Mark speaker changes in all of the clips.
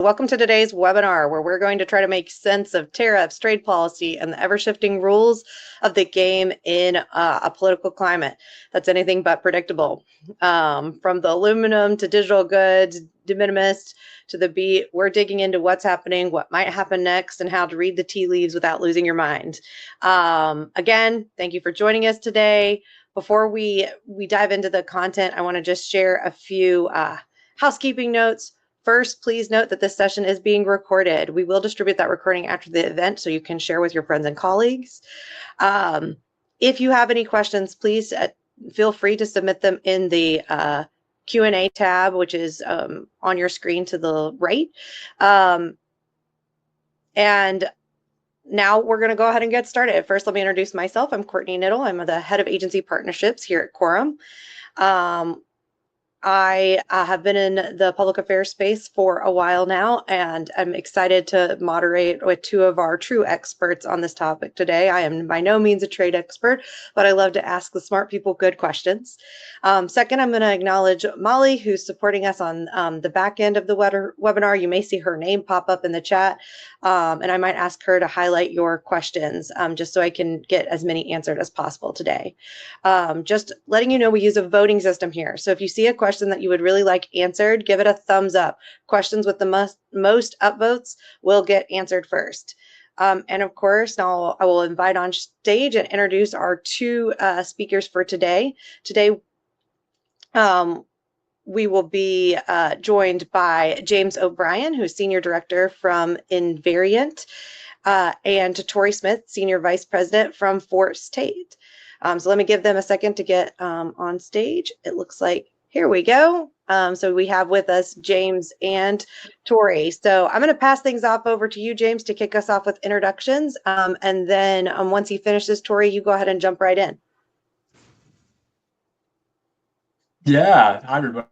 Speaker 1: Welcome to today's webinar, where we're going to try to make sense of tariffs, trade policy, and the ever-shifting rules of the game in a political climate that's anything but predictable. From the aluminum to digital goods, de minimis to the beat, we're digging into what's happening, what might happen next, and how to read the tea leaves without losing your mind. Again, thank you for joining us today. Before we dive into the content, I want to just share a few housekeeping notes. First, please note that this session is being recorded. We will distribute that recording after the event so you can share with your friends and colleagues. If you have any questions, please feel free to submit them in the Q&A tab, which is on your screen to the right. And now we're going to go ahead and get started. First, let me introduce myself. I'm Courtney Niddle. I'm the head of agency partnerships here at Quorum. I have been in the public affairs space for a while now, and I'm excited to moderate with two of our true experts on this topic today. I am by no means a trade expert, but I love to ask the smart people good questions. Second, I'm going to acknowledge Molly, who's supporting us on the back end of the webinar. You may see her name pop up in the chat, and I might ask her to highlight your questions just so I can get as many answered as possible today. Just letting you know, we use a voting system here. So if you see a question that you would really like answered, give it a thumbs up. Questions with the most upvotes will get answered first. And of course, now I will invite on stage and introduce our two speakers for today. Today, we will be joined by James O'Brien, who's Senior Director from Invariant, and Tori Smith, Senior Vice President from Forbes Tate. So let me give them a second to get on stage. It looks like, here we go. So we have with us James and Tori. So I'm going to pass things off over to you, James, to kick us off with introductions. And then once he finishes, Tori, you go ahead and jump right in.
Speaker 2: Yeah, hi everybody.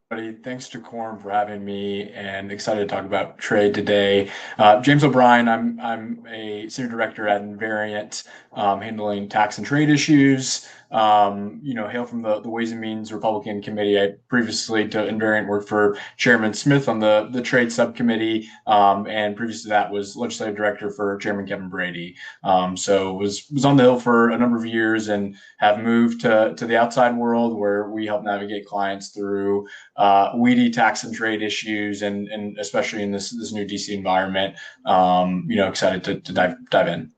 Speaker 2: Thanks to Quorum for having me, and excited to talk about trade today. James O'Brien, I'm a senior director at Invariant, handling tax and trade issues. Hail from the Ways and Means Republican Committee. I previously to Invariant worked for Chairman Smith on the trade subcommittee, and previous to that was legislative director for Chairman Kevin Brady. So was on the Hill for a number of years and have moved to the outside world where we help navigate clients through weedy tax and trade issues, and especially in this new DC environment. Excited to dive in.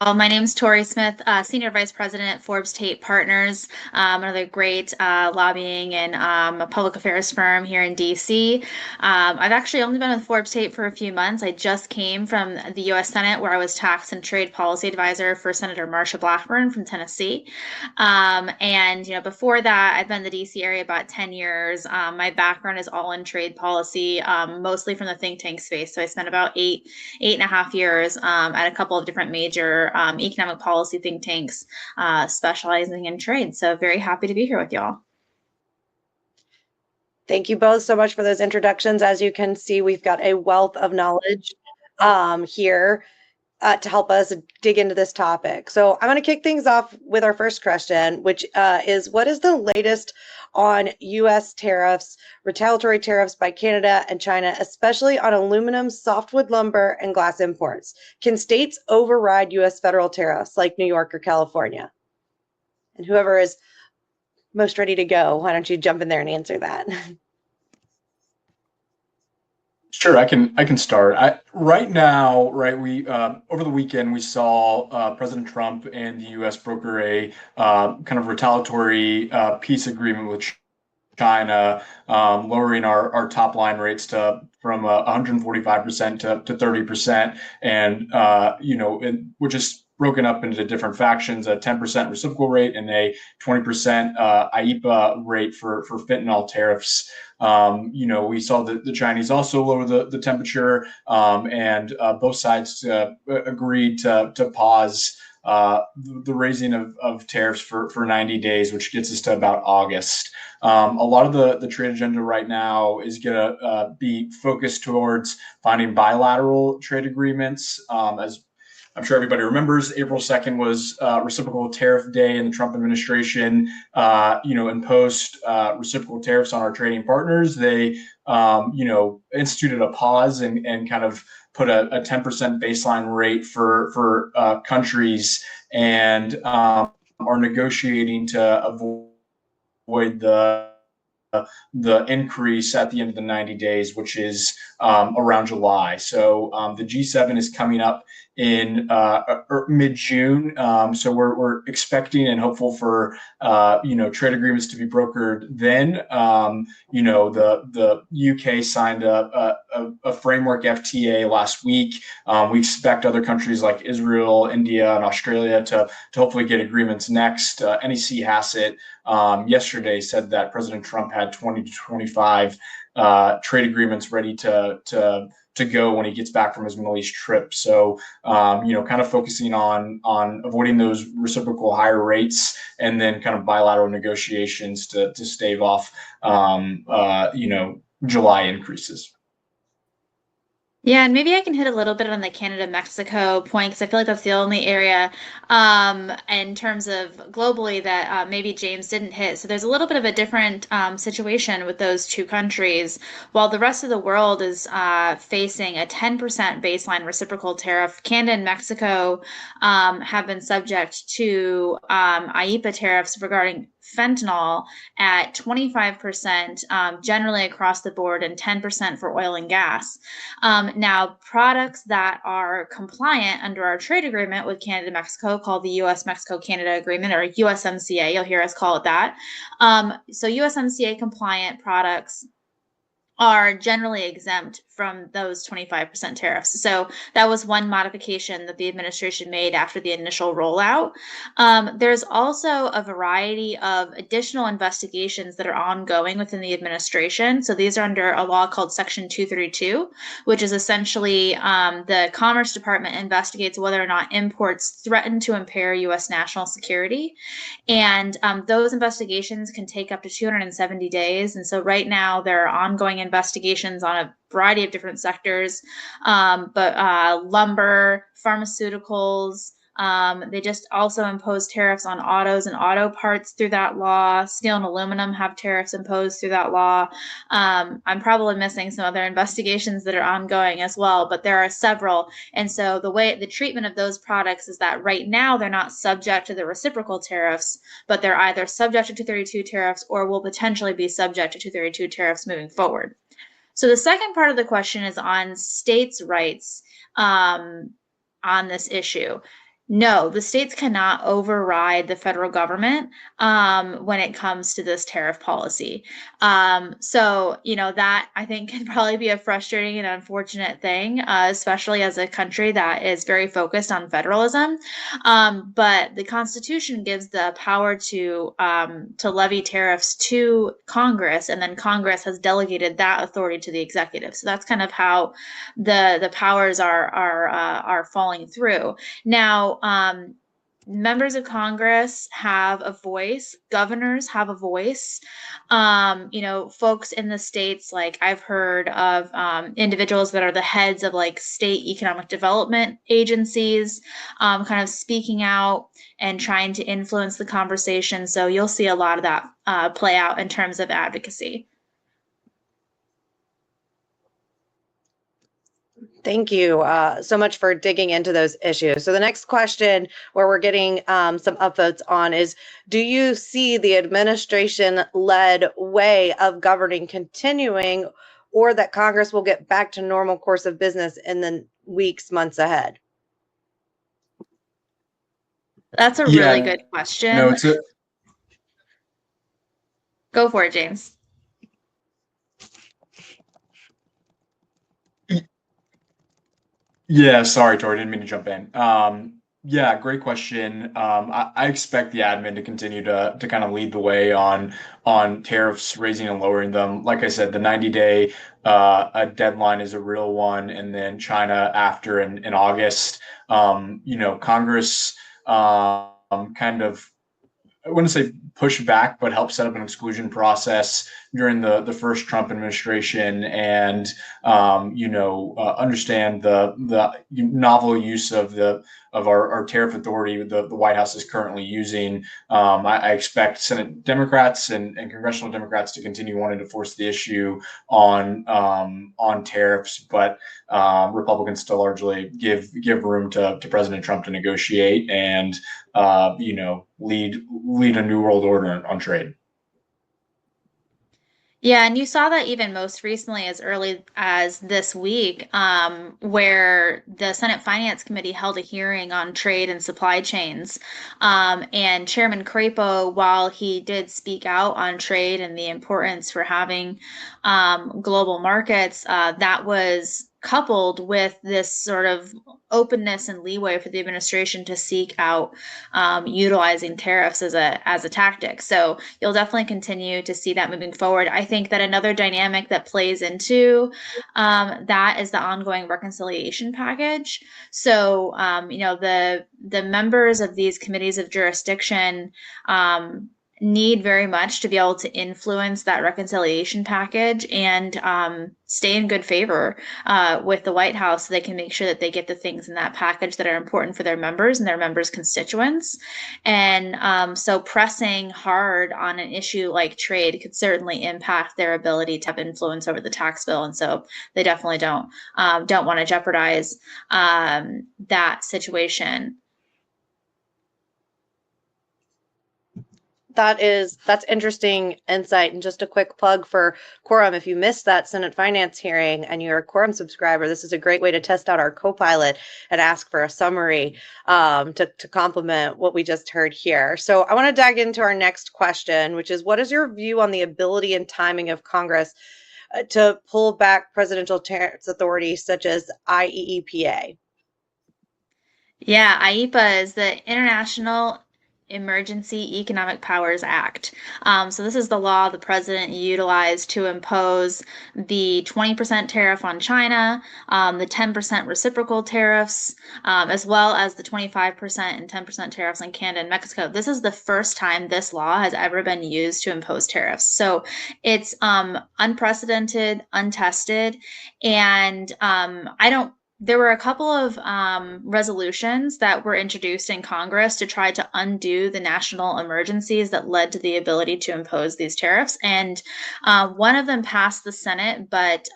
Speaker 3: My name is Tori Smith, Senior Vice President at Forbes Tate Partners, another great lobbying and public affairs firm here in DC. I've actually only been with Forbes Tate for a few months. I just came from the U.S. Senate, where I was tax and trade policy advisor for Senator Marsha Blackburn from Tennessee. Before that, I've been in the DC area about 10 years. My background is all in trade policy, mostly from the think tank space. So I spent about eight and a half years at a couple of different major economic policy think tanks specializing in trade. So very happy to be here with y'all.
Speaker 1: Thank you both so much for those introductions. As you can see, we've got a wealth of knowledge here to help us dig into this topic. So I'm going to kick things off with our first question, which is, what is the latest on U.S. tariffs, retaliatory tariffs by Canada and China, especially on aluminum, softwood lumber, and glass imports? Can states override U.S. federal tariffs like New York or California? And whoever is most ready to go, why don't you jump in there and answer that?
Speaker 2: Sure, I can start. Right now, we over the weekend we saw President Trump and the U.S. broker a kind of retaliatory peace agreement with China, lowering our top line rates from 145% to 30%, and which is broken up into different factions: a 10% reciprocal rate and a 20% IEEPA rate for fentanyl tariffs. We saw the Chinese also lower the temperature, and both sides agreed to pause the raising of tariffs for 90 days, which gets us to about August. A lot of the trade agenda right now is going to be focused towards finding bilateral trade agreements, as I'm sure everybody remembers April 2nd was reciprocal tariff day, and the Trump administration, imposed reciprocal tariffs on our trading partners. They, instituted a pause and kind of put a 10% baseline rate for countries, and are negotiating to avoid the increase at the end of the 90 days, which is around July. So the G7 is coming up in mid-June. So we're expecting and hopeful for trade agreements to be brokered then. The UK signed a framework FTA last week. We expect other countries like Israel, India, and Australia to hopefully get agreements next. NEC Hassett yesterday said that President Trump had 20 to 25 trade agreements ready to go when he gets back from his Middle East trip. So, kind of focusing on avoiding those reciprocal higher rates, and then kind of bilateral negotiations to stave off, July increases.
Speaker 3: Yeah, and maybe I can hit a little bit on the Canada-Mexico point, because I feel like that's the only area in terms of globally that maybe James didn't hit. So there's a little bit of a different situation with those two countries. While the rest of the world is facing a 10% baseline reciprocal tariff, Canada and Mexico have been subject to IEEPA tariffs regarding fentanyl at 25% generally across the board, and 10% for oil and gas. Now, products that are compliant under our trade agreement with Canada and Mexico, called the U.S. Mexico-Canada Agreement, or USMCA, you'll hear us call it that. So USMCA compliant products are generally exempt from those 25% tariffs. So that was one modification that the administration made after the initial rollout. There's also a variety of additional investigations that are ongoing within the administration. So these are under a law called Section 232, which is essentially the Commerce Department investigates whether or not imports threaten to impair U.S. national security. And those investigations can take up to 270 days. And so right now there are ongoing investigations on a variety of different sectors, but lumber, pharmaceuticals. They just also impose tariffs on autos and auto parts through that law. Steel and aluminum have tariffs imposed through that law. I'm probably missing some other investigations that are ongoing as well, but there are several. And so the treatment of those products is that right now they're not subject to the reciprocal tariffs, but they're either subject to 232 tariffs or will potentially be subject to 232 tariffs moving forward. So the second part of the question is on states' rights on this issue. No, the states cannot override the federal government when it comes to this tariff policy. So, that I think can probably be a frustrating and unfortunate thing, especially as a country that is very focused on federalism. But the Constitution gives the power to levy tariffs to Congress, and then Congress has delegated that authority to the executive. So that's kind of how the powers are falling through. Now, members of Congress have a voice, governors have a voice. Folks in the states, like I've heard of individuals that are the heads of like state economic development agencies, kind of speaking out and trying to influence the conversation. So you'll see a lot of that play out in terms of advocacy.
Speaker 1: Thank you so much for digging into those issues. So the next question, where we're getting some upvotes on, is: do you see the administration-led way of governing continuing, or that Congress will get back to normal course of business in the weeks, months ahead?
Speaker 3: That's a really good question.
Speaker 2: No,
Speaker 3: Go for it, James.
Speaker 2: Yeah, sorry, Tori, didn't mean to jump in. Yeah, great question. I expect the admin to continue to kind of lead the way on tariffs, raising and lowering them. Like I said, the 90-day deadline is a real one, and then China after in August. Congress kind of, I wouldn't say push back, but help set up an exclusion process, during the first Trump administration, and understand the novel use of our tariff authority the White House is currently using. I expect Senate Democrats and congressional Democrats to continue wanting to force the issue on tariffs, but Republicans to largely give room to President Trump to negotiate and lead a new world order on trade.
Speaker 3: Yeah, and you saw that even most recently, as early as this week, where the Senate Finance Committee held a hearing on trade and supply chains. And Chairman Crapo, while he did speak out on trade and the importance for having global markets, that was coupled with this sort of openness and leeway for the administration to seek out utilizing tariffs as a tactic. So you'll definitely continue to see that moving forward. I think that another dynamic that plays into that is the ongoing reconciliation package. So the members of these committees of jurisdiction need very much to be able to influence that reconciliation package and stay in good favor with the White House so they can make sure that they get the things in that package that are important for their members and their members' constituents. And so pressing hard on an issue like trade could certainly impact their ability to have influence over the tax bill. And so they definitely don't want to jeopardize that situation.
Speaker 1: That's interesting insight. And just a quick plug for Quorum. If you missed that Senate Finance hearing and you're a Quorum subscriber, this is a great way to test out our Copilot and ask for a summary to complement what we just heard here. So I want to dive into our next question, which is, what is your view on the ability and timing of Congress to pull back presidential tariffs authorities such as IEEPA?
Speaker 3: Yeah, IEEPA is the International Emergency Economic Powers Act. So this is the law the president utilized to impose the 20% tariff on China, the 10% reciprocal tariffs, as well as the 25% and 10% tariffs on Canada and Mexico. This is the first time this law has ever been used to impose tariffs. So it's unprecedented, untested, and there were a couple of resolutions that were introduced in Congress to try to undo the national emergencies that led to the ability to impose these tariffs. And one of them passed the Senate, but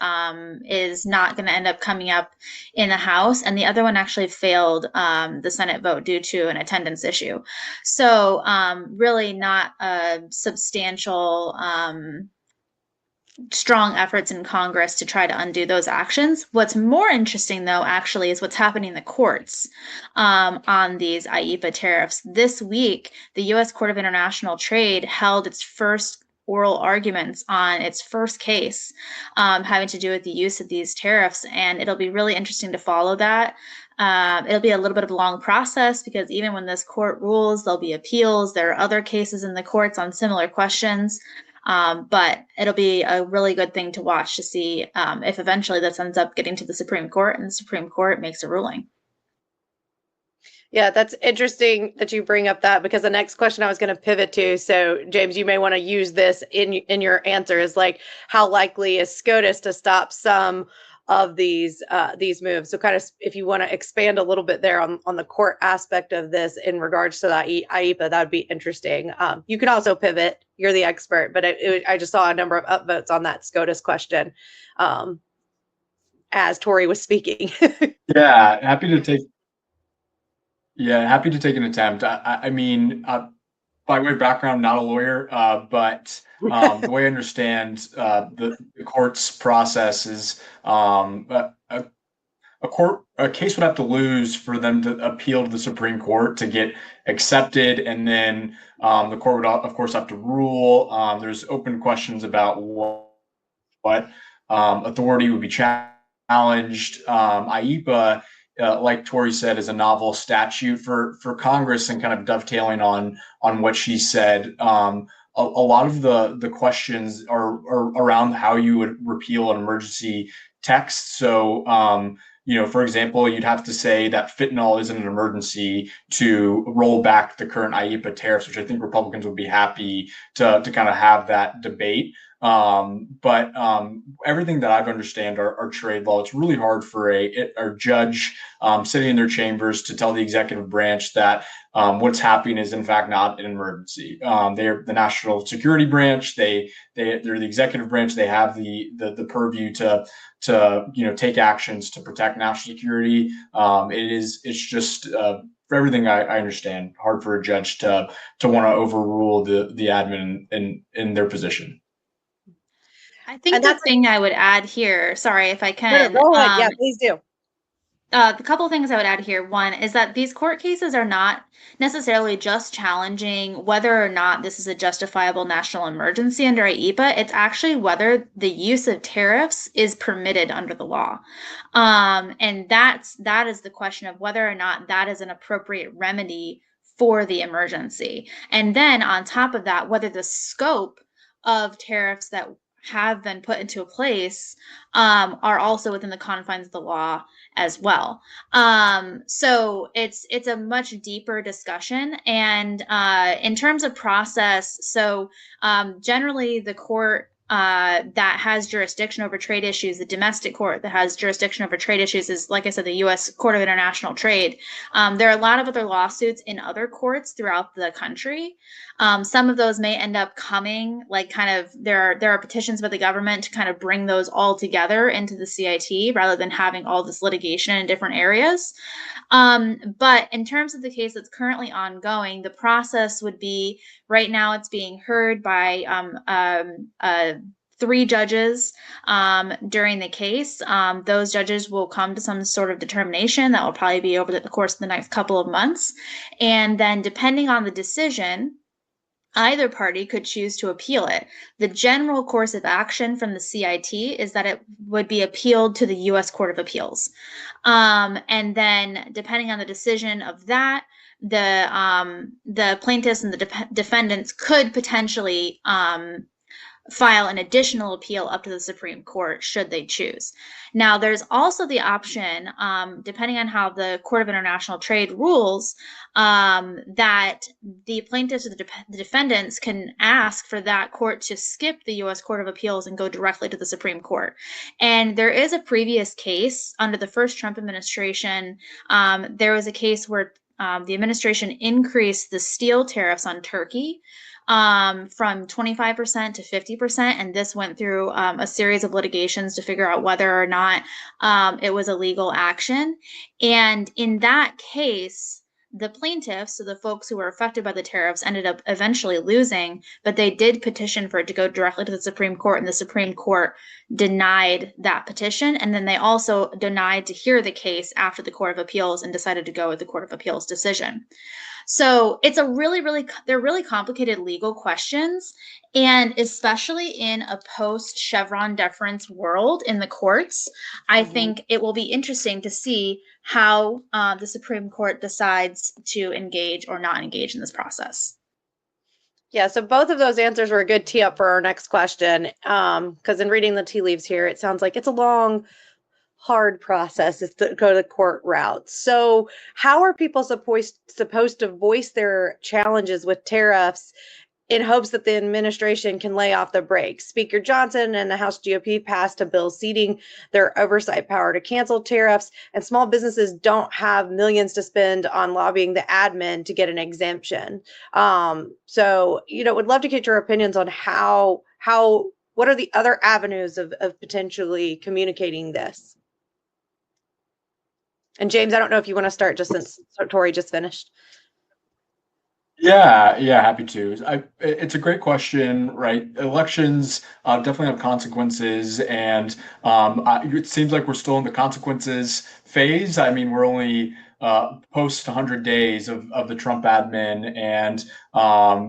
Speaker 3: is not going to end up coming up in the House. And the other one actually failed the Senate vote due to an attendance issue. So really not a substantial strong efforts in Congress to try to undo those actions. What's more interesting, though, actually, is what's happening in the courts on these IEEPA tariffs. This week, the U.S. Court of International Trade held its first oral arguments on its first case having to do with the use of these tariffs, and it'll be really interesting to follow that. It'll be a little bit of a long process because even when this court rules, there'll be appeals. There are other cases in the courts on similar questions. But it'll be a really good thing to watch to see if eventually this ends up getting to the Supreme Court and the Supreme Court makes a ruling.
Speaker 1: Yeah, that's interesting that you bring up that, because the next question I was going to pivot to, so James, you may want to use this in your answer, is like, how likely is SCOTUS to stop some of these moves? So kind of, if you want to expand a little bit there on the court aspect of this in regards to that IEEPA, that would be interesting. You can also pivot. You're the expert, but I just saw a number of upvotes on that SCOTUS question as Tori was speaking.
Speaker 2: Yeah, happy to take an attempt. I mean, by way of background, not a lawyer, but the way I understand the court's process is a case would have to lose for them to appeal to the Supreme Court to get accepted, and then the court would, of course, have to rule. There's open questions about what authority would be challenged. IEEPA, like Tori said, is a novel statute for Congress, and kind of dovetailing on what she said. A lot of the questions are around how you would repeal an emergency text. So, for example, you'd have to say that fentanyl isn't an emergency to roll back the current IEEPA tariffs, which I think Republicans would be happy to kind of have that debate. But everything that I've understand are trade law. It's really hard for a judge sitting in their chambers to tell the executive branch that what's happening is in fact not an emergency. They're the national security branch. They're the executive branch. They have the purview to take actions to protect national security. It's just for everything I understand, hard for a judge to want to overrule the admin in their position.
Speaker 3: I think the thing I would add here, sorry if I can.
Speaker 1: No, go ahead. Yeah, please do.
Speaker 3: The couple of things I would add here. One is that these court cases are not necessarily just challenging whether or not this is a justifiable national emergency under IEEPA. It's actually whether the use of tariffs is permitted under the law. And that is the question of whether or not that is an appropriate remedy for the emergency. And then on top of that, whether the scope of tariffs that have been put into place are also within the confines of the law as well. So it's a much deeper discussion. And in terms of process, so generally the court that has jurisdiction over trade issues, the domestic court that has jurisdiction over trade issues is, like I said, the U.S. Court of International Trade. There are a lot of other lawsuits in other courts throughout the country. Some of those may end up coming, there are petitions by the government to kind of bring those all together into the CIT rather than having all this litigation in different areas. But in terms of the case that's currently ongoing, the process would be, right now it's being heard by 3 judges during the case. Those judges will come to some sort of determination that will probably be over the course of the next couple of months. And then depending on the decision, either party could choose to appeal it. The general course of action from the CIT is that it would be appealed to the U.S. Court of Appeals. And then depending on the decision of that, the plaintiffs and the defendants could potentially file an additional appeal up to the Supreme Court should they choose. Now, there's also the option, depending on how the Court of International Trade rules, that the plaintiffs or the defendants can ask for that court to skip the U.S. Court of Appeals and go directly to the Supreme Court. And there is a previous case under the first Trump administration. There was a case where the administration increased the steel tariffs on Turkey from 25% to 50%. And this went through a series of litigations to figure out whether or not it was a legal action. And in that case, the plaintiffs, so the folks who were affected by the tariffs, ended up eventually losing, but they did petition for it to go directly to the Supreme Court, and the Supreme Court denied that petition. And then they also denied to hear the case after the Court of Appeals and decided to go with the Court of Appeals decision. So it's they're really complicated legal questions. And especially in a post-Chevron deference world in the courts, I think it will be interesting to see how the Supreme Court decides to engage or not engage in this process.
Speaker 1: Yeah, so both of those answers were a good tee up for our next question. Because in reading the tea leaves here, it sounds like it's a long, hard process is to go the court route. So how are people supposed to voice their challenges with tariffs in hopes that the administration can lay off the brakes? Speaker Johnson and the House GOP passed a bill ceding their oversight power to cancel tariffs, and small businesses don't have millions to spend on lobbying the admin to get an exemption. So, would love to get your opinions on what are the other avenues of potentially communicating this? And James, I don't know if you want to start just since Tori just finished.
Speaker 2: Yeah, happy to. It's a great question, right? Elections definitely have consequences, and it seems like we're still in the consequences phase. I mean, we're only post 100 days of the Trump admin, and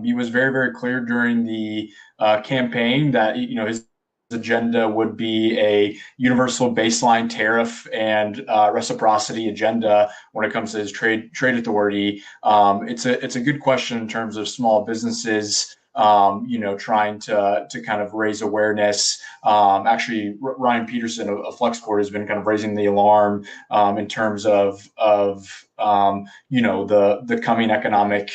Speaker 2: he was very, very clear during the campaign that his agenda would be a universal baseline tariff and reciprocity agenda when it comes to his trade authority. It's a good question in terms of small businesses trying to kind of raise awareness. Actually, Ryan Peterson of Flexport has been kind of raising the alarm in terms of the coming economic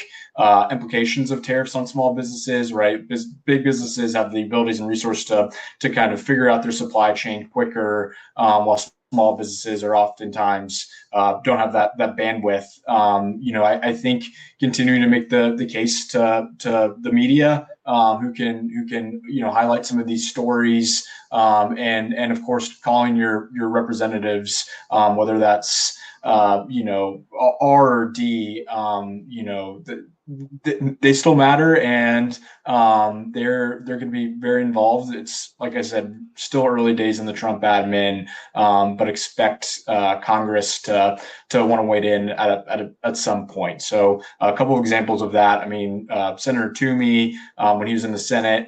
Speaker 2: implications of tariffs on small businesses, right? Big businesses have the abilities and resources to kind of figure out their supply chain quicker, while small businesses are oftentimes don't have that bandwidth. I think continuing to make the case to the media, who can highlight some of these stories, and of course calling your representatives, whether that's R or D, they still matter, and they're going to be very involved. It's, like I said, still early days in the Trump admin, but expect Congress to want to weigh in at some point. So a couple of examples of that. I mean, Senator Toomey, when he was in the Senate,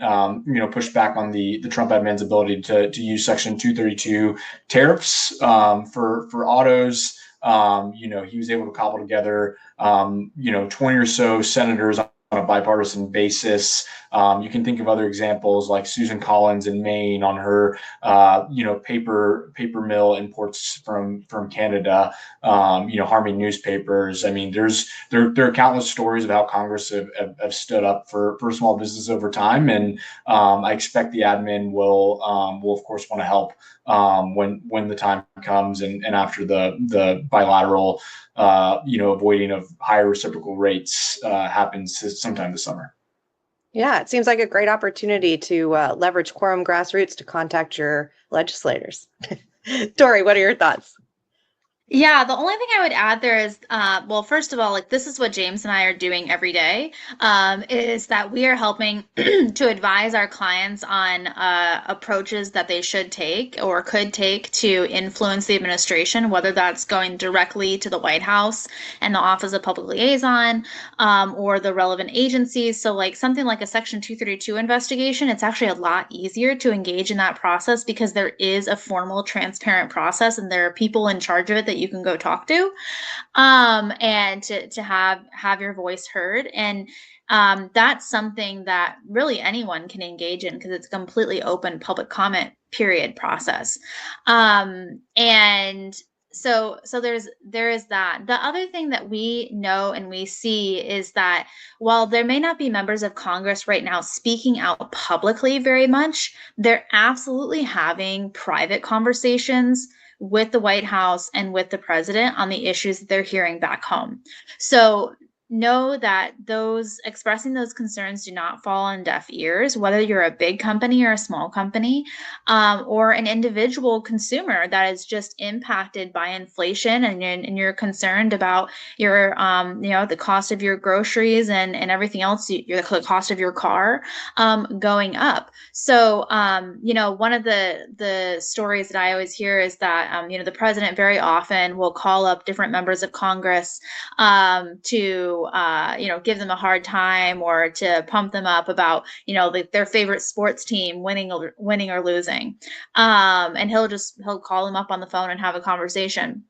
Speaker 2: pushed back on the Trump admin's ability to use Section 232 tariffs for autos. He was able to cobble together 20 or so senators on a bipartisan basis. You can think of other examples like Susan Collins in Maine on her, paper mill imports from Canada, harming newspapers. I mean, there are countless stories of how Congress have stood up for small business over time, and I expect the admin will of course want to help when the time comes, and after the bilateral avoiding of higher reciprocal rates happens sometime this summer.
Speaker 1: Yeah, it seems like a great opportunity to leverage Quorum Grassroots to contact your legislators. Tori, what are your thoughts?
Speaker 3: Yeah, the only thing I would add there is, well, first of all, like this is what James and I are doing every day, is that we are helping to advise our clients on approaches that they should take or could take to influence the administration, whether that's going directly to the White House and the Office of Public Liaison, or the relevant agencies. So like something like a Section 232 investigation, it's actually a lot easier to engage in that process because there is a formal, transparent process, and there are people in charge of it that you can go talk to, and to have your voice heard. And that's something that really anyone can engage in because it's a completely open public comment period process. And so there is that. The other thing that we know and we see is that while there may not be members of Congress right now speaking out publicly very much, they're absolutely having private conversations with the White House and with the president on the issues that they're hearing back home. So know that those expressing those concerns do not fall on deaf ears, whether you're a big company or a small company, or an individual consumer that is just impacted by inflation, and you're concerned about your, the cost of your groceries and everything else, the cost of your car going up. So, one of the stories that I always hear is that, the president very often will call up different members of Congress to give them a hard time or to pump them up about, their favorite sports team winning or losing. And he'll call them up on the phone and have a conversation.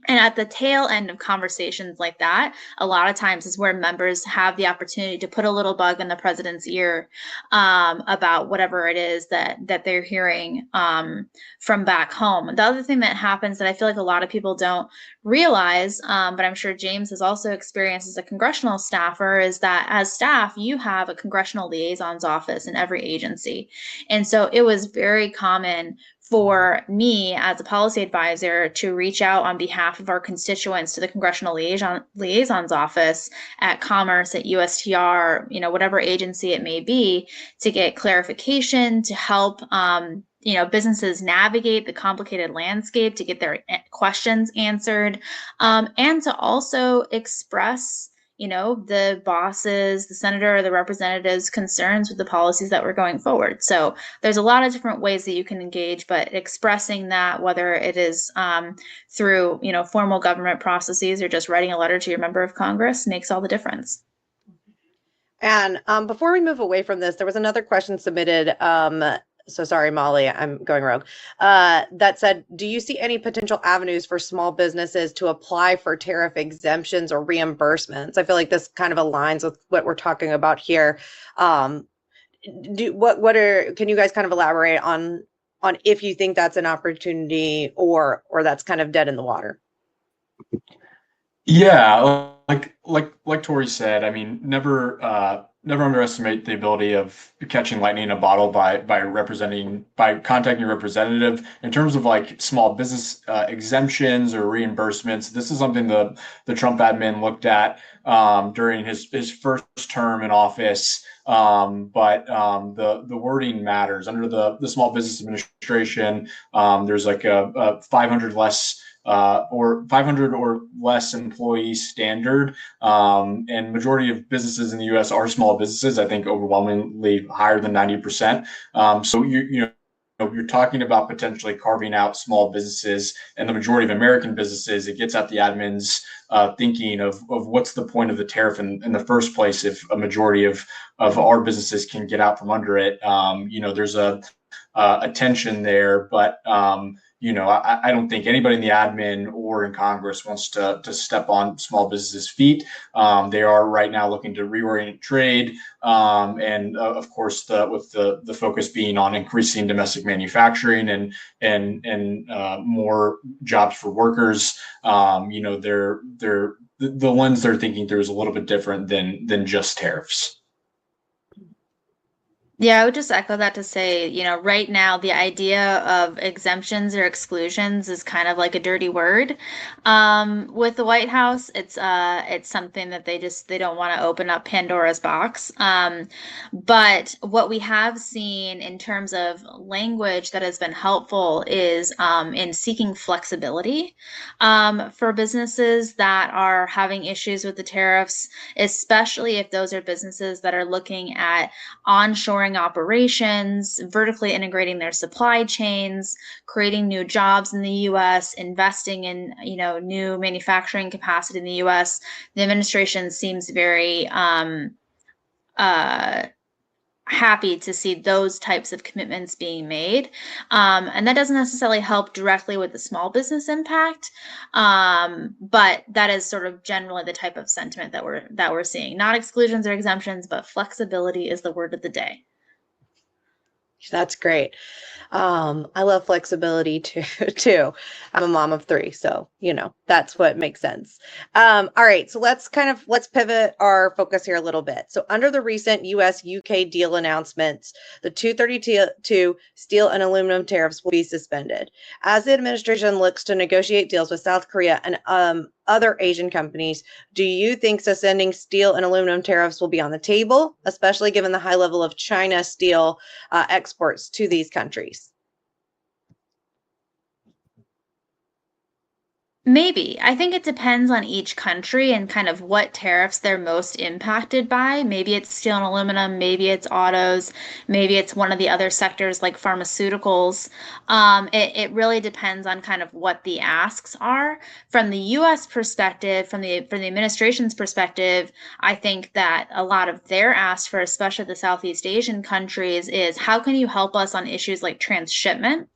Speaker 3: And at the tail end of conversations like that, a lot of times is where members have the opportunity to put a little bug in the president's ear about whatever it is that they're hearing from back home. The other thing that happens that I feel like a lot of people don't realize, but I'm sure James has also experienced as a congressional staffer, is that as staff, you have a congressional liaison's office in every agency. And so it was very common for me as a policy advisor to reach out on behalf of our constituents to the congressional liaison's office at Commerce, at USTR, whatever agency it may be, to get clarification, to help businesses navigate the complicated landscape, to get their questions answered, and to also express the bosses, the senator or the representative's concerns with the policies that we're going forward. So there's a lot of different ways that you can engage, but expressing that, whether it is through, formal government processes or just writing a letter to your member of Congress, makes all the difference.
Speaker 1: And before we move away from this, there was another question submitted so sorry, Molly, I'm going rogue. That said, do you see any potential avenues for small businesses to apply for tariff exemptions or reimbursements? I feel like this kind of aligns with what we're talking about here. Um, can you guys kind of elaborate on if you think that's an opportunity or that's kind of dead in the water?
Speaker 2: Yeah, like Tori said, I mean, never underestimate the ability of catching lightning in a bottle by contacting your representative. In terms of like small business exemptions or reimbursements, this is something the Trump admin looked at during his first term in office. The wording matters. Under the Small Business Administration, there's like a 500 less or 500 or less employee standard. And majority of businesses in the U.S. are small businesses. I think overwhelmingly higher than 90%. So you're talking about potentially carving out small businesses, and the majority of American businesses. It gets at the admin's thinking of what's the point of the tariff in the first place if a majority of our businesses can get out from under it. There's a tension there, but I don't think anybody in the admin or in Congress wants to step on small businesses' feet. They are right now looking to reorient trade, and of course, with the focus being on increasing domestic manufacturing and more jobs for workers. The lens they're thinking through is a little bit different than just tariffs.
Speaker 3: Yeah, I would just echo that to say, right now the idea of exemptions or exclusions is kind of like a dirty word. With the White House, it's something that they don't want to open up Pandora's box. But what we have seen in terms of language that has been helpful is in seeking flexibility for businesses that are having issues with the tariffs, especially if those are businesses that are looking at onshoring operations, vertically integrating their supply chains, creating new jobs in the U.S., investing in new manufacturing capacity in the U.S. The administration seems very happy to see those types of commitments being made, and that doesn't necessarily help directly with the small business impact, but that is sort of generally the type of sentiment that we're seeing. Not exclusions or exemptions, but flexibility is the word of the day.
Speaker 1: That's great. I love flexibility too. I'm a mom of 3, so that's what makes sense. All right, so let's pivot our focus here a little bit. So under the recent U.S.-UK deal announcements, the 232 steel and aluminum tariffs will be suspended. As the administration looks to negotiate deals with South Korea and other Asian companies, do you think suspending steel and aluminum tariffs will be on the table, especially given the high level of China steel exports to these countries?
Speaker 3: Maybe. I think it depends on each country and kind of what tariffs they're most impacted by. Maybe it's steel and aluminum, maybe it's autos, maybe it's one of the other sectors like pharmaceuticals. It really depends on kind of what the asks are. From the U.S. perspective, from the administration's perspective, I think that a lot of their asks for, especially the Southeast Asian countries, is how can you help us on issues like transshipment?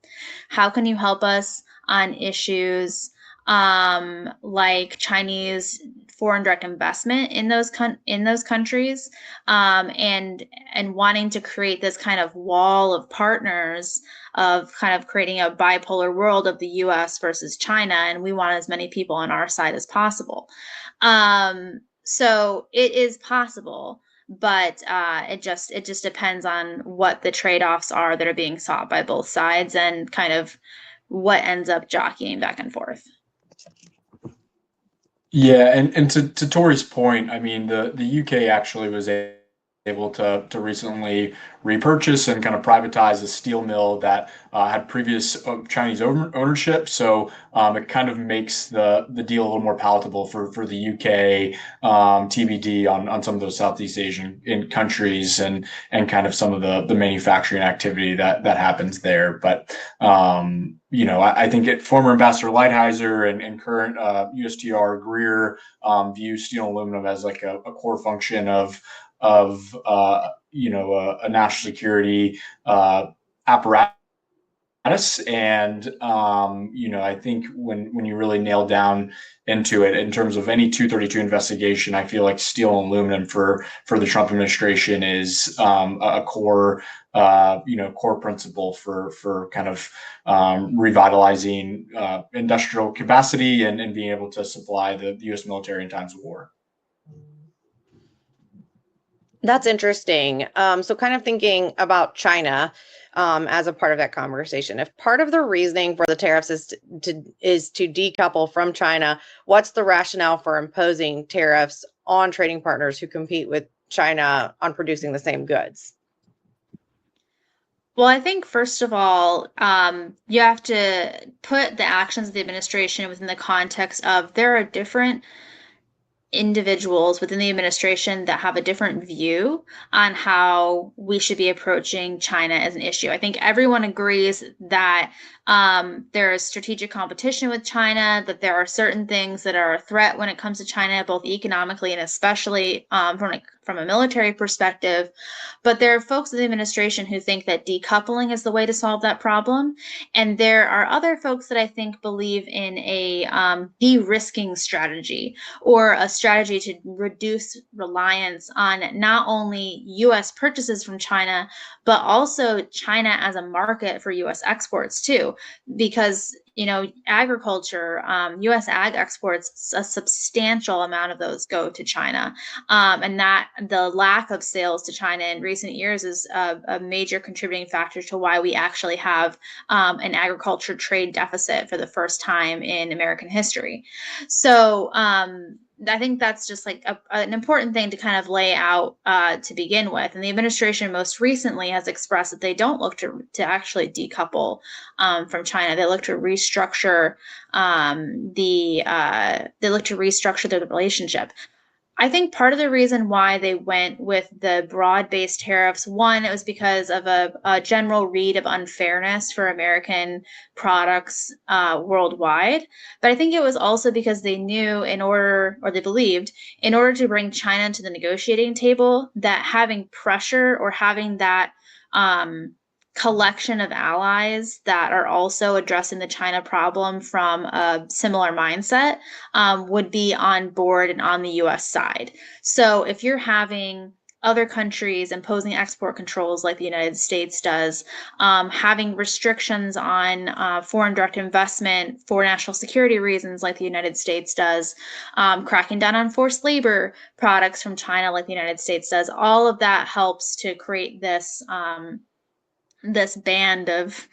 Speaker 3: How can you help us on issues like Chinese foreign direct investment in those countries, and wanting to create this kind of wall of partners, of kind of creating a bipolar world of the U.S. versus China, and we want as many people on our side as possible. So it is possible, but it just depends on what the trade-offs are that are being sought by both sides and kind of what ends up jockeying back and forth.
Speaker 2: Yeah, and to Tori's point, I mean the UK actually was able to recently repurchase and kind of privatize a steel mill that had previous Chinese ownership. So it kind of makes the deal a little more palatable for the UK, TBD on some of those Southeast Asian countries and kind of some of the manufacturing activity that happens there. But I think former Ambassador Lighthizer and current USTR Greer view steel and aluminum as like a core function of a national security apparatus. And I think when you really nail down into it in terms of any 232 investigation, I feel like steel and aluminum for the Trump administration is a core core principle for kind of revitalizing industrial capacity and being able to supply the U.S. military in times of war.
Speaker 1: That's interesting. So kind of thinking about China as a part of that conversation. If part of the reasoning for the tariffs is to decouple from China, what's the rationale for imposing tariffs on trading partners who compete with China on producing the same goods?
Speaker 3: Well, I think first of all, you have to put the actions of the administration within the context of there are different individuals within the administration that have a different view on how we should be approaching China as an issue. I think everyone agrees that there is strategic competition with China, that there are certain things that are a threat when it comes to China, both economically and especially from a military perspective. But there are folks in the administration who think that decoupling is the way to solve that problem. And there are other folks that I think believe in a de-risking strategy, or a strategy to reduce reliance on not only U.S. purchases from China, but also China as a market for U.S. exports too. Because, agriculture, U.S. ag exports, a substantial amount of those go to China. And that the lack of sales to China in recent years is a major contributing factor to why we actually have an agriculture trade deficit for the first time in American history. So I think that's just like an important thing to kind of lay out to begin with. And the administration most recently has expressed that they don't look to actually decouple from China. They look to restructure their relationship. I think part of the reason why they went with the broad-based tariffs, one, it was because of a general read of unfairness for American products worldwide. But I think it was also because they knew they believed, in order to bring China to the negotiating table, that having pressure or having that collection of allies that are also addressing the China problem from a similar mindset would be on board and on the U.S. side. So if you're having other countries imposing export controls like the United States does, having restrictions on foreign direct investment for national security reasons like the United States does, cracking down on forced labor products from China like the United States does, all of that helps to create this band of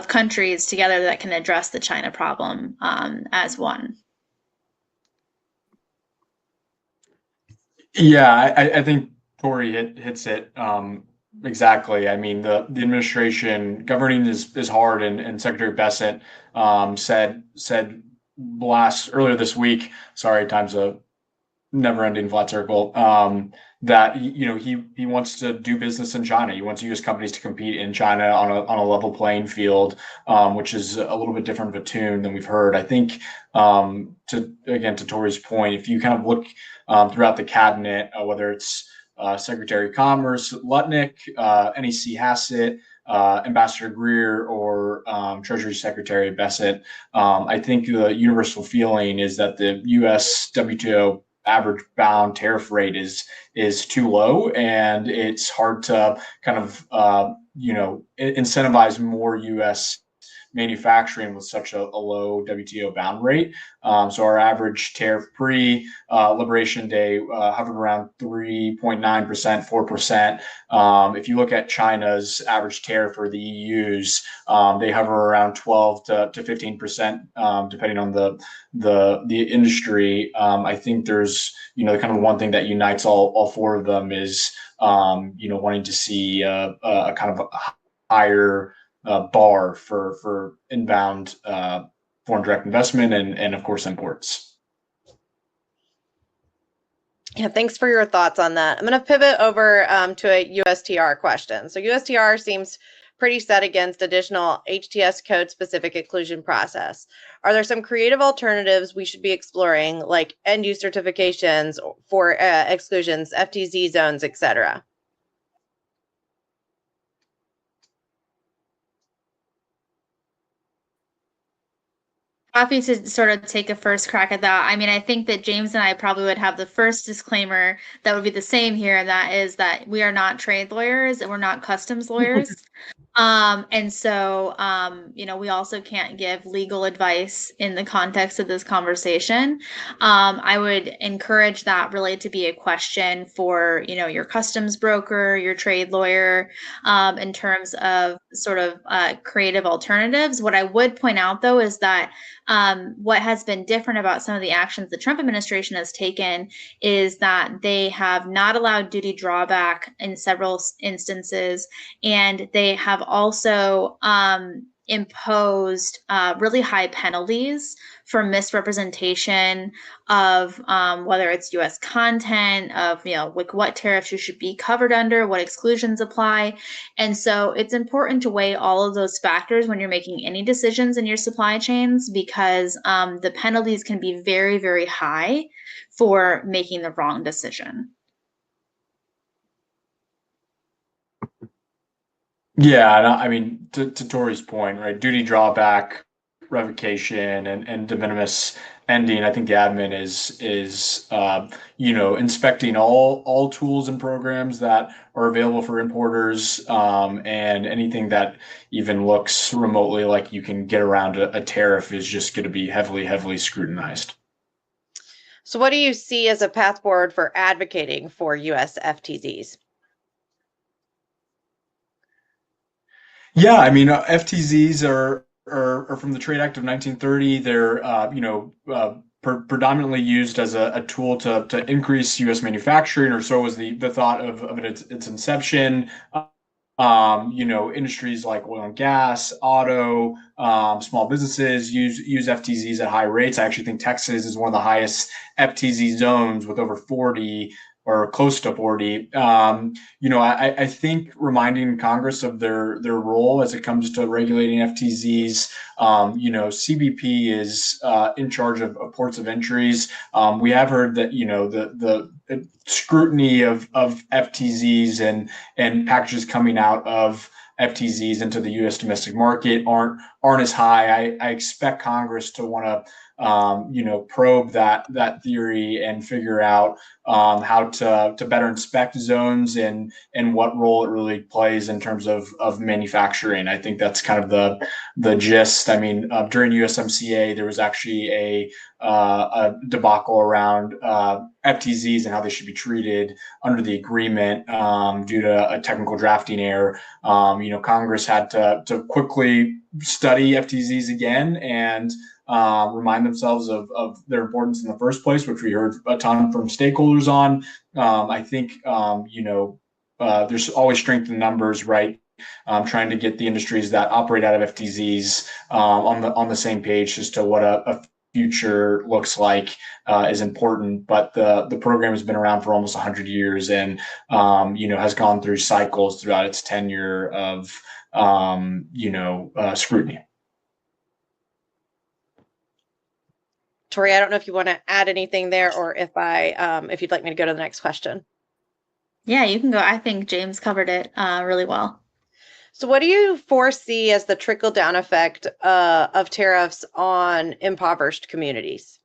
Speaker 3: countries together that can address the China problem as one.
Speaker 2: Yeah, I think Tori hits it exactly. I mean, the administration governing is hard, and Secretary Bessent said earlier this week. Sorry, time's a never-ending flat circle. That he wants to do business in China. He wants U.S. companies to compete in China on a level playing field, which is a little bit different of a tune than we've heard. I think to Tori's point, if you kind of look throughout the cabinet, whether it's Secretary of Commerce Lutnick, NEC Hassett, Ambassador Greer, or Treasury Secretary Bessent, I think the universal feeling is that the U.S. WTO average bound tariff rate is too low, and it's hard to kind of incentivize more U.S. manufacturing with such a low WTO bound rate. So our average tariff pre-Liberation Day hovered around 3.9%, 4%. If you look at China's average tariff for the EU's, they hover around 12 to 15%, depending on the industry. I think there's kind of one thing that unites all four of them is wanting to see a kind of a higher bar for inbound foreign direct investment and of course imports.
Speaker 1: Yeah, thanks for your thoughts on that. I'm going to pivot over to a USTR question. So USTR seems pretty set against additional HTS code specific exclusion process. Are there some creative alternatives we should be exploring, like end use certifications for exclusions, FTZ zones, etc.?
Speaker 3: Happy to sort of take a first crack at that. I mean, I think that James and I probably would have the first disclaimer that would be the same here, and that is that we are not trade lawyers and we're not customs lawyers. And so, we also can't give legal advice in the context of this conversation. I would encourage that really to be a question for, your customs broker, your trade lawyer, in terms of sort of creative alternatives. What I would point out, though, is that what has been different about some of the actions the Trump administration has taken is that they have not allowed duty drawback in several instances, and they have also imposed really high penalties for misrepresentation of whether it's U.S. content, of like what tariffs you should be covered under, what exclusions apply. And so it's important to weigh all of those factors when you're making any decisions in your supply chains, because the penalties can be very, very high for making the wrong decision.
Speaker 2: Yeah, and I mean, to Tori's point, right? Duty drawback, revocation, and de minimis ending. I think the admin is inspecting all tools and programs that are available for importers, and anything that even looks remotely like you can get around a tariff is just going to be heavily scrutinized.
Speaker 1: So, what do you see as a path forward for advocating for U.S. FTZs?
Speaker 2: Yeah, I mean, FTZs are from the Trade Act of 1930. They're predominantly used as a tool to increase U.S. manufacturing, or so was the thought of its inception. Industries like oil and gas, auto, small businesses use FTZs at high rates. I actually think Texas is one of the highest FTZ zones with over 40 or close to 40. I think reminding Congress of their role as it comes to regulating FTZs. CBP is in charge of ports of entries. We have heard that the scrutiny of FTZs and packages coming out of FTZs into the U.S. domestic market aren't as high. I expect Congress to want to probe that theory and figure out how to better inspect zones and what role it really plays in terms of manufacturing. I think that's kind of the gist. I mean, during USMCA, there was actually a debacle around FTZs and how they should be treated under the agreement due to a technical drafting error. Congress had to quickly study FTZs again and remind themselves of their importance in the first place, which we heard a ton from stakeholders on. I think there's always strength in numbers, right? Trying to get the industries that operate out of FTZs on the same page as to what a future looks like is important. But the program has been around for almost 100 years and has gone through cycles throughout its tenure of scrutiny.
Speaker 1: Tori, I don't know if you want to add anything there, or if you'd like me to go to the next question.
Speaker 3: Yeah, you can go. I think James covered it really well.
Speaker 1: So, what do you foresee as the trickle-down effect of tariffs on impoverished communities?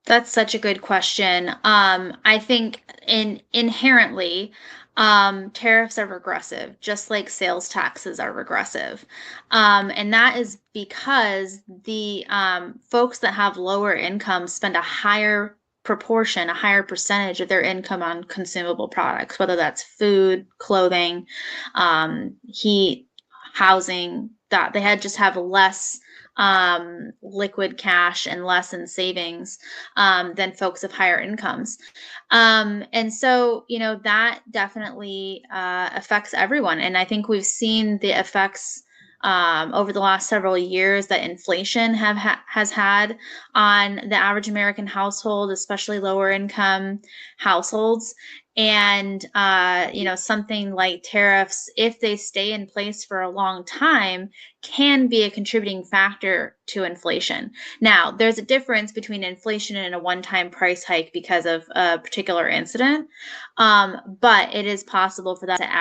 Speaker 3: That's such a good question. I think inherently, tariffs are regressive, just like sales taxes are regressive. And that is because the folks that have lower incomes spend a higher percentage of their income on consumable products, whether that's food, clothing, heat, housing, that they just have less liquid cash and less in savings than folks of higher incomes. And so, that definitely affects everyone. And I think we've seen the effects over the last several years that inflation has had on the average American household, especially lower income households. And, something like tariffs, if they stay in place for a long time, can be a contributing factor to inflation. Now, there's a difference between inflation and a one-time price hike because of a particular incident, but it is possible for that to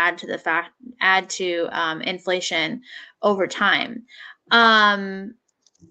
Speaker 3: add to inflation over time.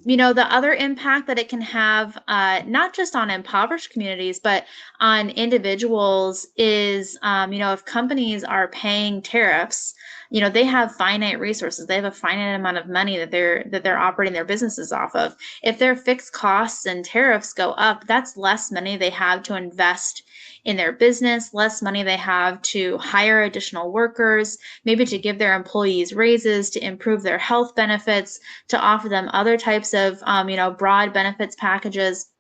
Speaker 3: The other impact that it can have, not just on impoverished communities, but on individuals is, if companies are paying tariffs, they have finite resources. They have a finite amount of money that they're operating their businesses off of. If their fixed costs and tariffs go up, that's less money they have to invest in their business, less money they have to hire additional workers, maybe to give their employees raises, to improve their health benefits, to offer them other types of, broad benefits packages.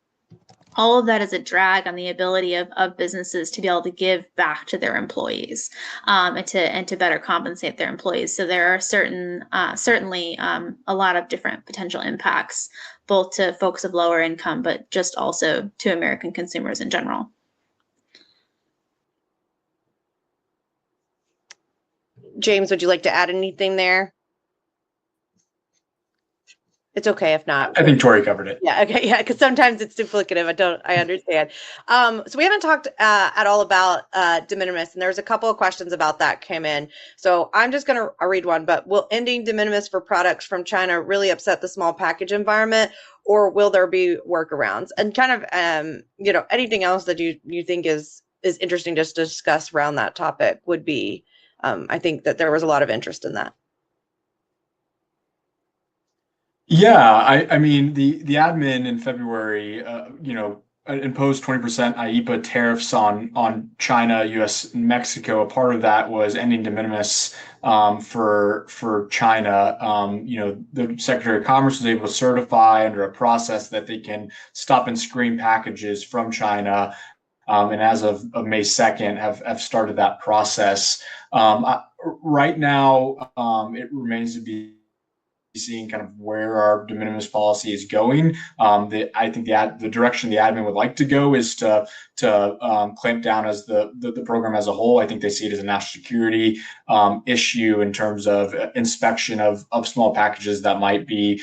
Speaker 3: All of that is a drag on the ability of businesses to be able to give back to their employees, and to better compensate their employees. So there are certainly a lot of different potential impacts, both to folks of lower income, but just also to American consumers in general.
Speaker 1: James, would you like to add anything there? It's okay if not.
Speaker 2: I think Tori covered it.
Speaker 1: Yeah. Okay. Yeah. Because sometimes it's duplicative. I understand. So we haven't talked at all about de minimis, and there's a couple of questions about that came in. So I'm just going to read one. But will ending de minimis for products from China really upset the small package environment, or will there be workarounds? And kind of anything else that you think is interesting just to discuss around that topic would be. I think that there was a lot of interest in that.
Speaker 2: Yeah, I mean the admin in February, imposed 20% IEEPA tariffs on China, U.S., and Mexico. A part of that was ending de minimis for China. The Secretary of Commerce was able to certify under a process that they can stop and screen packages from China. And as of May 2nd, have started that process. Right now, it remains to be seeing kind of where our de minimis policy is going. I think the direction the admin would like to go is to clamp down as the program as a whole. I think they see it as a national security issue in terms of inspection of small packages that might be,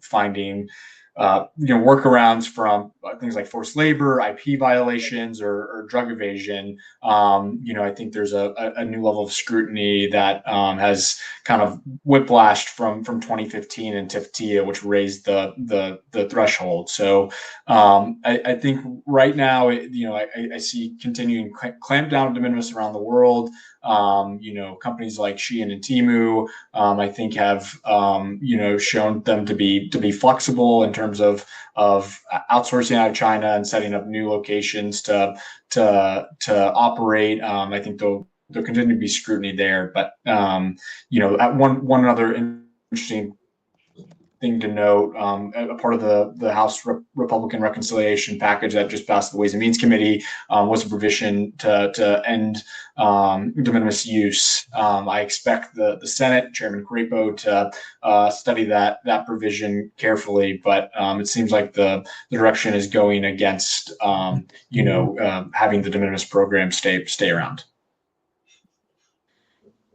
Speaker 2: finding workarounds from things like forced labor, IP violations, or drug evasion. I think there's a new level of scrutiny that has kind of whiplashed from 2015 and TIFTIA, which raised the threshold. So I think right now, I see continuing clamp down de minimis around the world. Companies like Shein and Temu, I think have shown them to be flexible in terms of outsourcing out of China and setting up new locations to operate. I think there'll continue to be scrutiny there, but at one other interesting thing to note, a part of the House Republican reconciliation package that just passed the Ways and Means Committee was a provision to end de minimis use. I expect the Senate, Chairman Crapo, to study that provision carefully, but it seems like the direction is going against having the de minimis program stay around.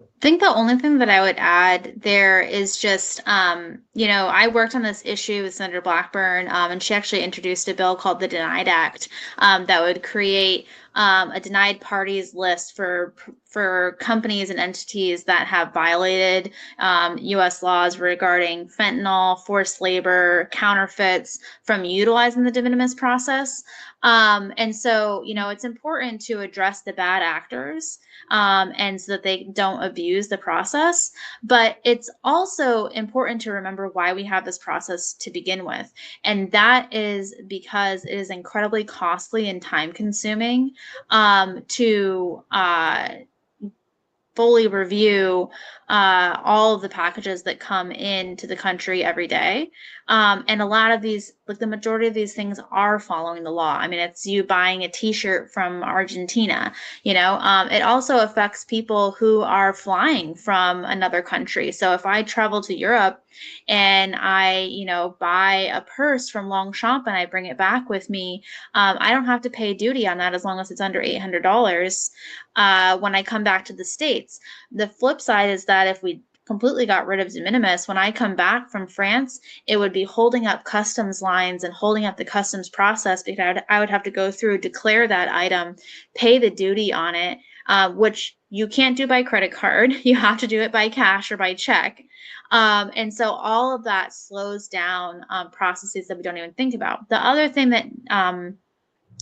Speaker 3: I think the only thing that I would add there is just, I worked on this issue with Senator Blackburn, and she actually introduced a bill called the Denied Act that would create a denied parties list for companies and entities that have violated U.S. laws regarding fentanyl, forced labor, counterfeits from utilizing the de minimis process. And so, it's important to address the bad actors, and so that they don't abuse the process. But it's also important to remember why we have this process to begin with. And that is because it is incredibly costly and time consuming to fully review all of the packages that come into the country every day. And a lot of these, like the majority of these things are following the law. I mean, it's you buying a t-shirt from Argentina, you know. It also affects people who are flying from another country. So if I travel to Europe and I, you know, buy a purse from Longchamp and I bring it back with me, I don't have to pay duty on that as long as it's under $800 when I come back to the States. The flip side is that if we completely got rid of de minimis, when I come back from France, it would be holding up customs lines and holding up the customs process, because I would have to go through, declare that item, pay the duty on it, which you can't do by credit card. You have to do it by cash or by check. And so all of that slows down processes that we don't even think about. The other thing that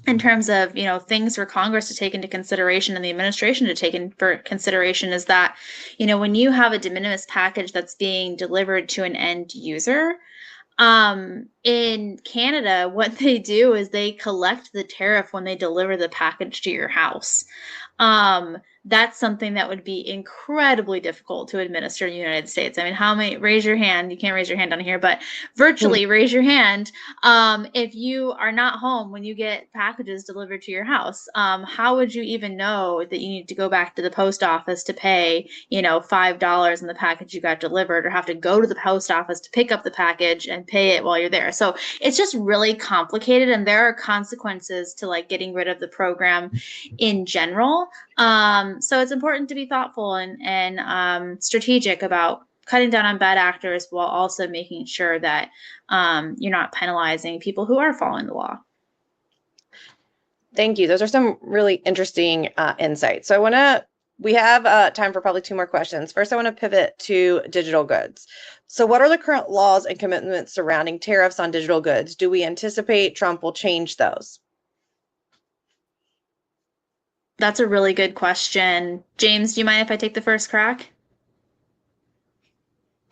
Speaker 3: in terms of, you know, things for Congress to take into consideration and the administration to take into consideration is that, you know, when you have a de minimis package that's being delivered to an end user, in Canada, what they do is they collect the tariff when they deliver the package to your house. That's something that would be incredibly difficult to administer in the United States. I mean, how many, raise your hand, you can't raise your hand on here, but virtually raise your hand if you are not home when you get packages delivered to your house. How would you even know that you need to go back to the post office to pay, you know, $5 in the package you got delivered, or have to go to the post office to pick up the package and pay it while you're there? So it's just really complicated, and there are consequences to like getting rid of the program in general. So it's important to be thoughtful and strategic about cutting down on bad actors while also making sure that you're not penalizing people who are following the law.
Speaker 1: Thank you. Those are some really interesting insights. So we have time for probably 2 more questions. First, I want to pivot to digital goods. So what are the current laws and commitments surrounding tariffs on digital goods? Do we anticipate Trump will change those?
Speaker 3: That's a really good question. James, do you mind if I take the first crack?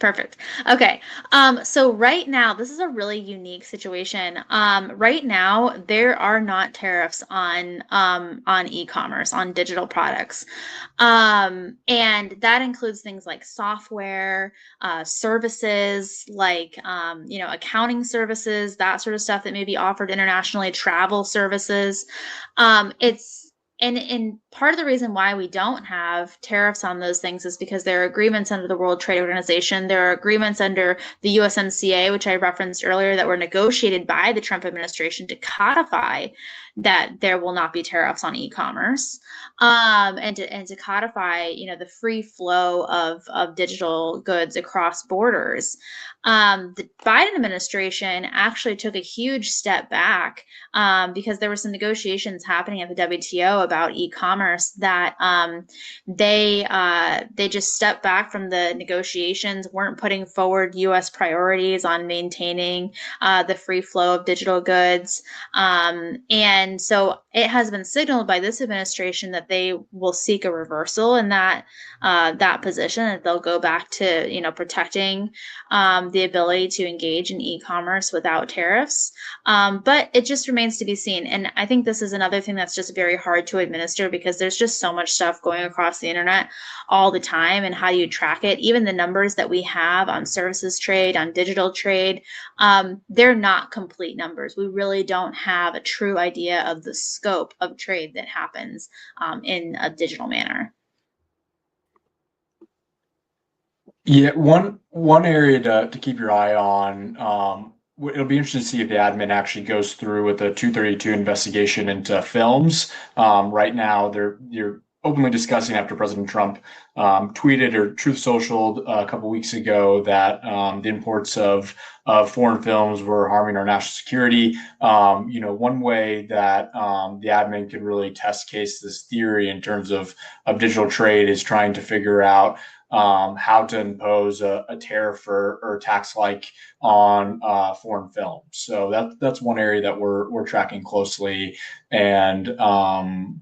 Speaker 3: Perfect. Okay. So right now, this is a really unique situation. Right now, there are not tariffs on e-commerce, on digital products. And that includes things like software, services, like, you know, accounting services, that sort of stuff that may be offered internationally, travel services. And part of the reason why we don't have tariffs on those things is because there are agreements under the World Trade Organization. There are agreements under the USMCA, which I referenced earlier, that were negotiated by the Trump administration to codify that there will not be tariffs on e-commerce, and to codify, you know, the free flow of digital goods across borders. The Biden administration actually took a huge step back because there were some negotiations happening at the WTO about e-commerce that they just stepped back from the negotiations, weren't putting forward U.S. priorities on maintaining the free flow of digital goods. And so it has been signaled by this administration that they will seek a reversal in that position, that they'll go back to, you know, protecting the ability to engage in e-commerce without tariffs. But it just remains to be seen. And I think this is another thing that's just very hard to administer, because there's just so much stuff going across the internet all the time. And how do you track it? Even the numbers that we have on services trade, on digital trade, they're not complete numbers. We really don't have a true idea of the scope of trade that happens in a digital manner.
Speaker 2: Yeah, one area to keep your eye on. It'll be interesting to see if the admin actually goes through with a 232 investigation into films. Right now, you're openly discussing, after President Trump tweeted or Truth Socialed a couple weeks ago that the imports of foreign films were harming our national security. You know, one way that the admin could really test case this theory in terms of digital trade is trying to figure out how to impose a tariff or tax like on foreign films. So that's one area that we're tracking closely, and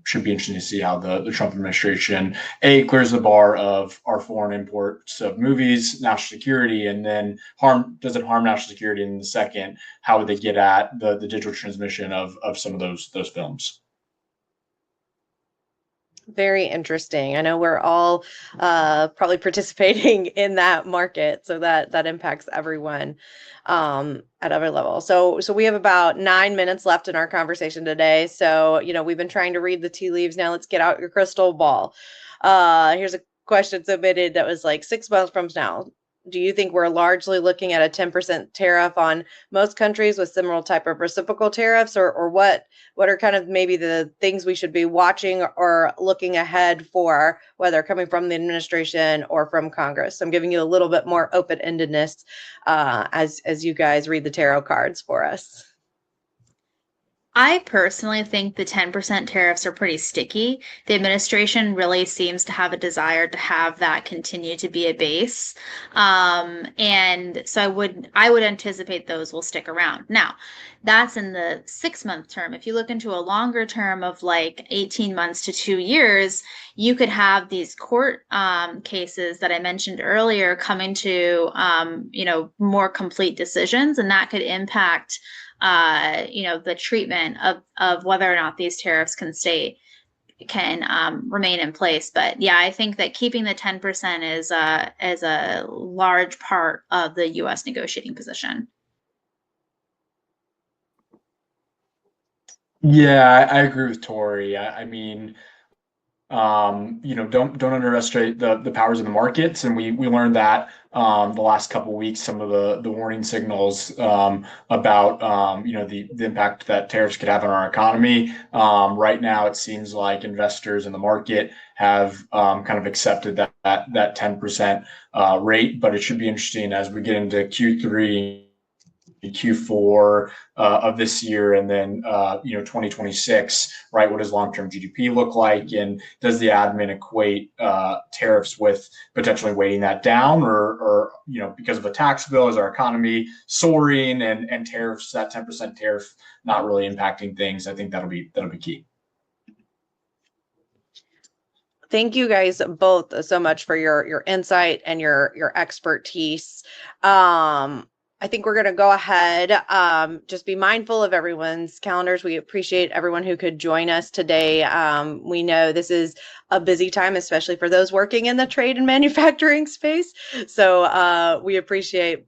Speaker 2: should be interesting to see how the Trump administration clears the bar of our foreign imports of movies, national security, and then does it harm national security? And the second, how would they get at the digital transmission of some of those films?
Speaker 1: Very interesting. I know we're all probably participating in that market, so that impacts everyone at every level. So we have about 9 minutes left in our conversation today. So we've been trying to read the tea leaves. Now let's get out your crystal ball. Here's a question submitted that was like 6 months from now. Do you think we're largely looking at a 10% tariff on most countries with similar type of reciprocal tariffs, or what are kind of maybe the things we should be watching or looking ahead for, whether coming from the administration or from Congress? So I'm giving you a little bit more open-endedness as you guys read the tarot cards for us.
Speaker 3: I personally think the 10% tariffs are pretty sticky. The administration really seems to have a desire to have that continue to be a base. And so I would anticipate those will stick around. Now, that's in the 6 month term. If you look into a longer term of like 18 months to 2 years, you could have these court cases that I mentioned earlier coming to more complete decisions, and that could impact the treatment of whether or not these tariffs can remain in place. But yeah, I think that keeping the 10% is a large part of the U.S. negotiating position.
Speaker 2: Yeah, I agree with Tori. I mean, don't underestimate the powers of the markets, and we learned that the last couple of weeks, some of the warning signals about the impact that tariffs could have on our economy. Right now, it seems like investors in the market have kind of accepted that 10% rate, but it should be interesting as we get into Q3. Q4 of this year, and then 2026, right? What does long-term GDP look like, and does the admin equate tariffs with potentially weighting that down, or because of a tax bill, is our economy soaring, and tariffs, that 10% tariff, not really impacting things? I think that'll be key.
Speaker 1: Thank you guys both so much for your insight and your expertise. I think we're going to go ahead. Just be mindful of everyone's calendars. We appreciate everyone who could join us today. We know this is a busy time, especially for those working in the trade and manufacturing space. So we appreciate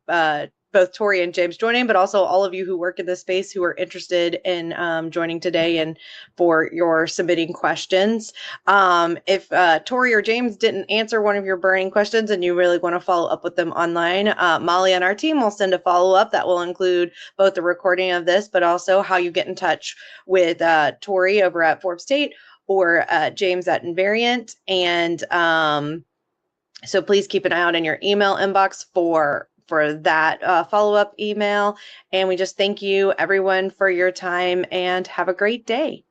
Speaker 1: both Tori and James joining, but also all of you who work in this space who are interested in joining today and for your submitting questions. If Tori or James didn't answer one of your burning questions and you really want to follow up with them online, Molly on our team will send a follow-up that will include both the recording of this, but also how you get in touch with Tori over at Forbes Tate or James at Invariant. And so please keep an eye out in your email inbox for that follow-up email. And we just thank you, everyone, for your time, and have a great day.